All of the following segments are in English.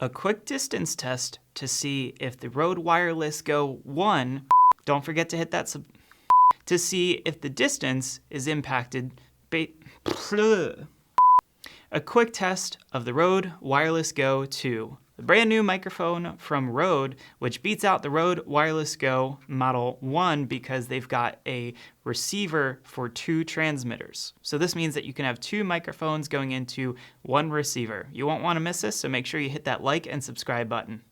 A quick distance test to see if the Rode Wireless Go 1, don't forget to hit that to see if the distance is impacted. A quick test of the Rode Wireless Go 2, the brand new microphone from Rode, which beats out the Rode Wireless Go Model 1 because they've got a receiver for 2 transmitters. So this means that you can have 2 microphones going into 1 receiver. You won't want to miss this, so make sure you hit that like and subscribe button.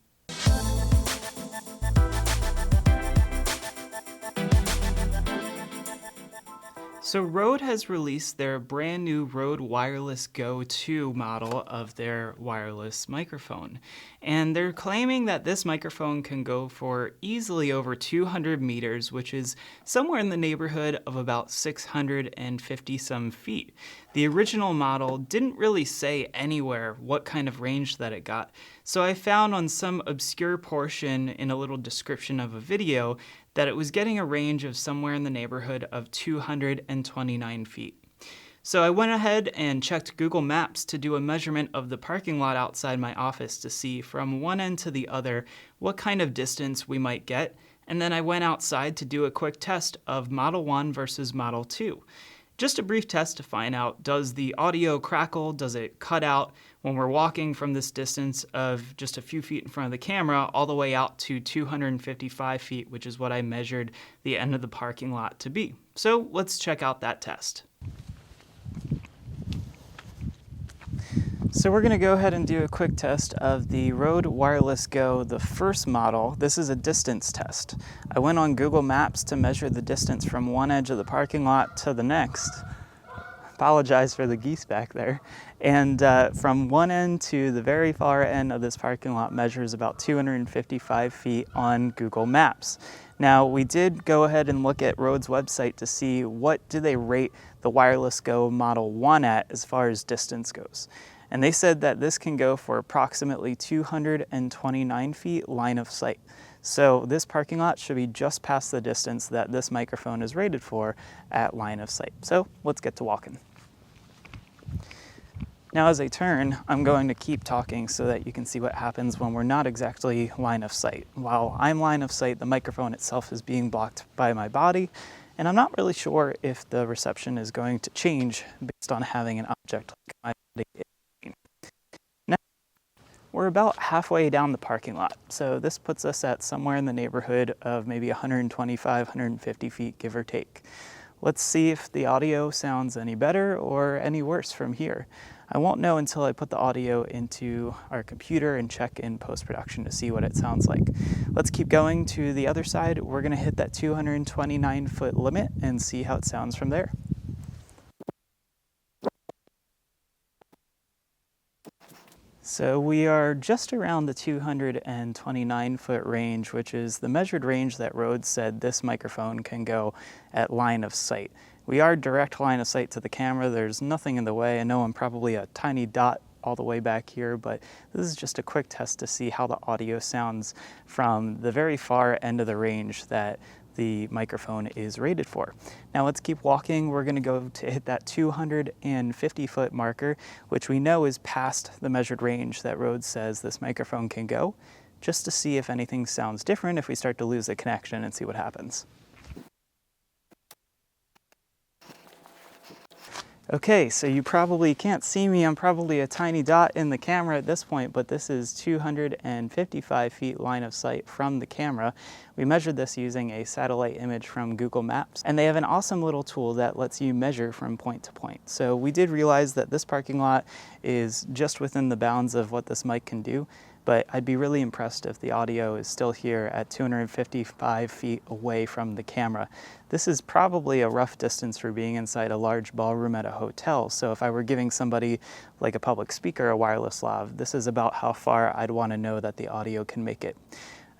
So Rode has released their brand new Rode Wireless Go 2 model of their wireless microphone. And they're claiming that this microphone can go for easily over 200 meters, which is somewhere in the neighborhood of about 650 some feet. The original model didn't really say anywhere what kind of range that it got. So I found on some obscure portion in a little description of a video that it was getting a range of somewhere in the neighborhood of 229 feet. So I went ahead and checked Google Maps to do a measurement of the parking lot outside my office to see from one end to the other what kind of distance we might get, and then I went outside to do a quick test of Model 1 versus Model 2. Just a brief test to find out, does the audio crackle, does it cut out when we're walking from this distance of just a few feet in front of the camera all the way out to 255 feet, which is what I measured the end of the parking lot to be. So let's check out that test. So we're going to go ahead and do a quick test of the Rode Wireless Go, the first model. This is a distance test. I went on Google Maps to measure the distance from one edge of the parking lot to the next. Apologize for the geese back there. And from one end to the very far end of this parking lot measures about 255 feet on Google Maps. Now, we did go ahead and look at Rode's website to see what do they rate the Wireless Go Model 1 at as far as distance goes. And they said that this can go for approximately 229 feet line of sight. So this parking lot should be just past the distance that this microphone is rated for at line of sight. So let's get to walking. Now as I turn, I'm going to keep talking so that you can see what happens when we're not exactly line of sight. While I'm line of sight, the microphone itself is being blocked by my body, and I'm not really sure if the reception is going to change based on having an object like my body. Now, we're about halfway down the parking lot, so this puts us at somewhere in the neighborhood of maybe 125, 150 feet, give or take. Let's see if the audio sounds any better or any worse from here. I won't know until I put the audio into our computer and check in post-production to see what it sounds like. Let's keep going to the other side. We're going to hit that 229 foot limit and see how it sounds from there. So we are just around the 229 foot range, which is the measured range that Rode said this microphone can go at line of sight. We are direct line of sight to the camera. There's nothing in the way. I know I'm probably a tiny dot all the way back here, but this is just a quick test to see how the audio sounds from the very far end of the range that the microphone is rated for. Now let's keep walking. We're going to go to hit that 250 foot marker, which we know is past the measured range that Rode says this microphone can go, just to see if anything sounds different if we start to lose the connection and see what happens. Okay, so you probably can't see me. I'm probably a tiny dot in the camera at this point, but this is 255 feet line of sight from the camera. We measured this using a satellite image from Google Maps, and they have an awesome little tool that lets you measure from point to point. So we did realize that this parking lot is just within the bounds of what this mic can do, but I'd be really impressed if the audio is still here at 255 feet away from the camera. This is probably a rough distance for being inside a large ballroom at a hotel, so if I were giving somebody like a public speaker a wireless lav, this is about how far I'd want to know that the audio can make it.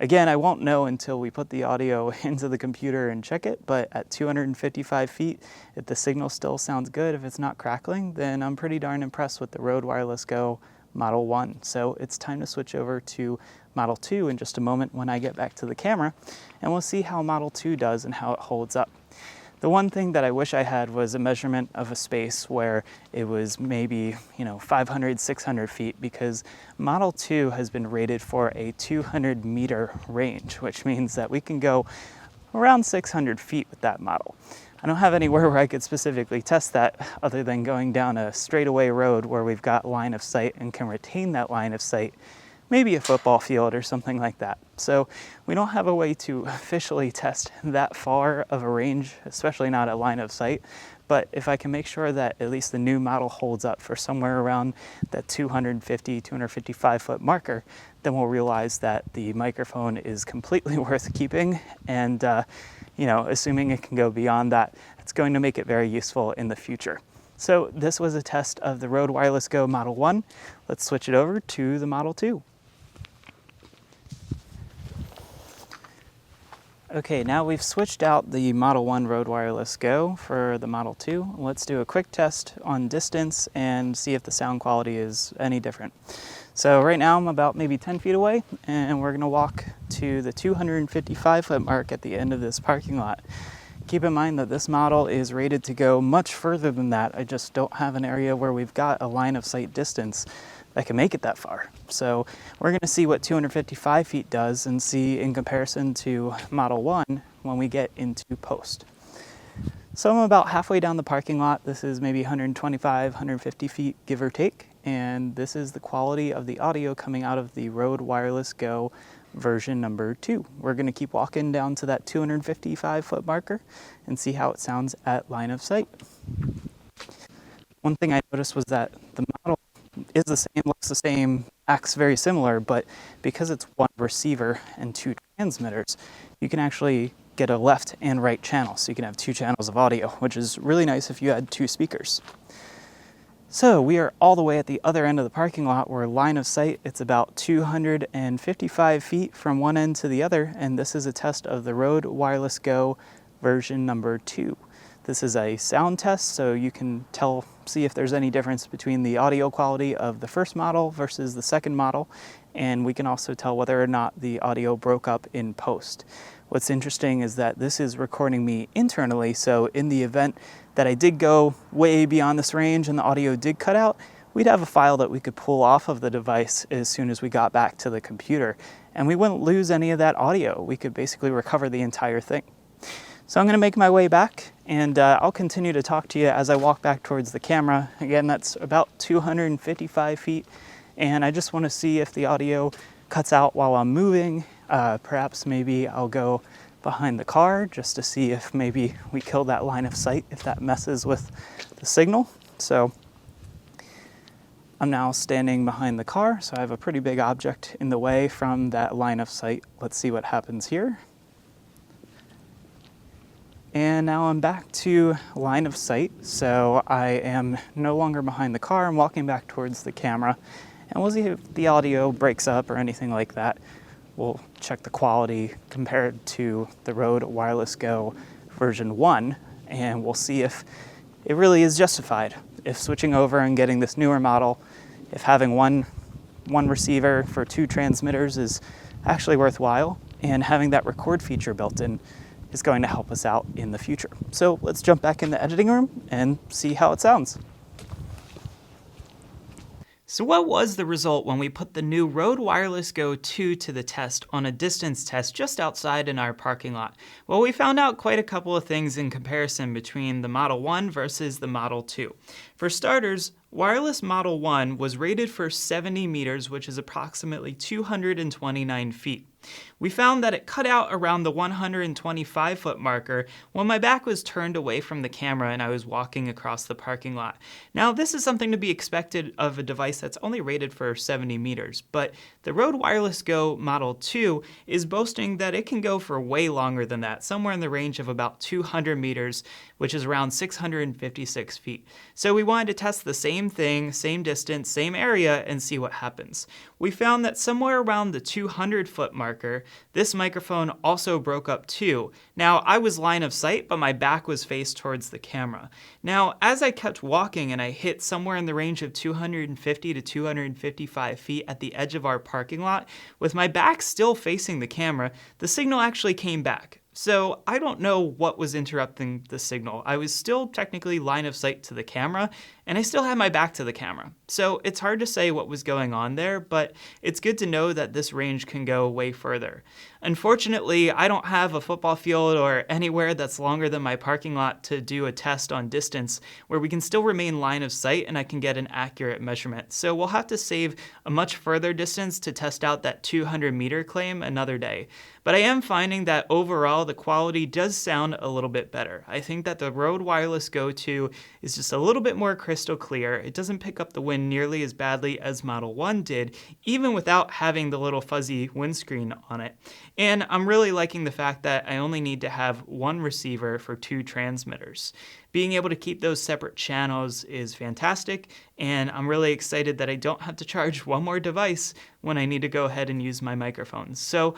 Again, I won't know until we put the audio into the computer and check it, but at 255 feet, if the signal still sounds good, if it's not crackling, then I'm pretty darn impressed with the Rode Wireless Go Model 1. So it's time to switch over to Model 2 in just a moment when I get back to the camera, and we'll see how Model 2 does and how it holds up. The one thing that I wish I had was a measurement of a space where it was maybe, 500, 600 feet, because Model 2 has been rated for a 200 meter range, which means that we can go around 600 feet with that model. I don't have anywhere where I could specifically test that other than going down a straightaway road where we've got line of sight and can retain that line of sight, maybe a football field or something like that. So we don't have a way to officially test that far of a range, especially not a line of sight. But if I can make sure that at least the new model holds up for somewhere around that 250, 255 foot marker, then we'll realize that the microphone is completely worth keeping. And assuming it can go beyond that, it's going to make it very useful in the future. So this was a test of the Rode Wireless Go Model 1. Let's switch it over to the Model 2. Okay, now we've switched out the Model 1 Rode Wireless Go for the Model 2. Let's do a quick test on distance and see if the sound quality is any different. So right now I'm about maybe 10 feet away, and we're gonna walk to the 255 foot mark at the end of this parking lot. Keep in mind that this model is rated to go much further than that. I just don't have an area where we've got a line of sight distance that can make it that far. So we're gonna see what 255 feet does and see in comparison to Model 1 when we get into post. So I'm about halfway down the parking lot. This is maybe 125, 150 feet, give or take. And this is the quality of the audio coming out of the Rode Wireless Go version number 2. We're gonna keep walking down to that 255 foot marker and see how it sounds at line of sight. One thing I noticed was that the model is the same, looks the same, acts very similar, but because it's one receiver and 2 transmitters, you can actually get a left and right channel. So you can have 2 channels of audio, which is really nice if you had 2 speakers. So we are all the way at the other end of the parking lot where line of sight, it's about 255 feet from one end to the other, and this is a test of the Rode Wireless Go version number 2. This is a sound test, so you can see if there's any difference between the audio quality of the first model versus the second model, and we can also tell whether or not the audio broke up in post. What's interesting is that this is recording me internally, so in the event that I did go way beyond this range and the audio did cut out, we'd have a file that we could pull off of the device as soon as we got back to the computer, and we wouldn't lose any of that audio. We could basically recover the entire thing. So I'm gonna make my way back, and I'll continue to talk to you as I walk back towards the camera. Again, that's about 255 feet, and I just wanna see if the audio cuts out while I'm moving. Perhaps maybe I'll go behind the car just to see if maybe we kill that line of sight, if that messes with the signal. So I'm now standing behind the car, so I have a pretty big object in the way from that line of sight. Let's see what happens here. And now I'm back to line of sight, so I am no longer behind the car. I'm walking back towards the camera, and we'll see if the audio breaks up or anything like that. We'll check the quality compared to the Rode Wireless Go version 1, and we'll see if it really is justified. If switching over and getting this newer model, if having one receiver for 2 transmitters is actually worthwhile, and having that record feature built in is going to help us out in the future. So let's jump back in the editing room and see how it sounds. So what was the result when we put the new Rode Wireless Go 2 to the test on a distance test just outside in our parking lot? Well, we found out quite a couple of things in comparison between the Model 1 versus the Model 2. For starters, wireless Model 1 was rated for 70 meters, which is approximately 229 feet. We found that it cut out around the 125 foot marker when my back was turned away from the camera and I was walking across the parking lot. Now, this is something to be expected of a device that's only rated for 70 meters, but the Rode Wireless Go Model 2 is boasting that it can go for way longer than that, somewhere in the range of about 200 meters, which is around 656 feet. So we wanted to test the same thing, same distance, same area, and see what happens. We found that somewhere around the 200 foot marker, this microphone also broke up too. Now, I was line of sight, but my back was faced towards the camera. Now, as I kept walking and I hit somewhere in the range of 250 to 255 feet at the edge of our parking lot, with my back still facing the camera, the signal actually came back. So I don't know what was interrupting the signal. I was still technically line of sight to the camera, and I still had my back to the camera. So it's hard to say what was going on there, but it's good to know that this range can go way further. Unfortunately, I don't have a football field or anywhere that's longer than my parking lot to do a test on distance where we can still remain line of sight and I can get an accurate measurement. So we'll have to save a much further distance to test out that 200-meter claim another day. But I am finding that overall the quality does sound a little bit better. I think that the Rode Wireless Go 2 is just a little bit more crystal clear. It doesn't pick up the wind nearly as badly as Model 1 did, even without having the little fuzzy windscreen on it. And I'm really liking the fact that I only need to have one receiver for 2 transmitters. Being able to keep those separate channels is fantastic, and I'm really excited that I don't have to charge one more device when I need to go ahead and use my microphones. So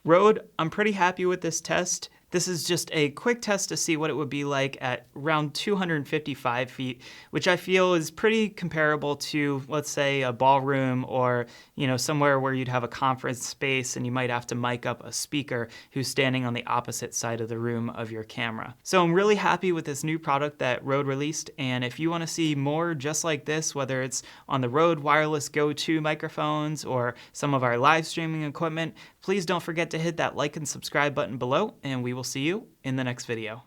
Rode, I'm pretty happy with this test. This is just a quick test to see what it would be like at around 255 feet, which I feel is pretty comparable to, let's say, a ballroom or, somewhere where you'd have a conference space and you might have to mic up a speaker who's standing on the opposite side of the room of your camera. So I'm really happy with this new product that Rode released, and if you want to see more just like this, whether it's on the Rode Wireless Go 2 microphones or some of our live streaming equipment, please don't forget to hit that like and subscribe button below, and we will see you in the next video.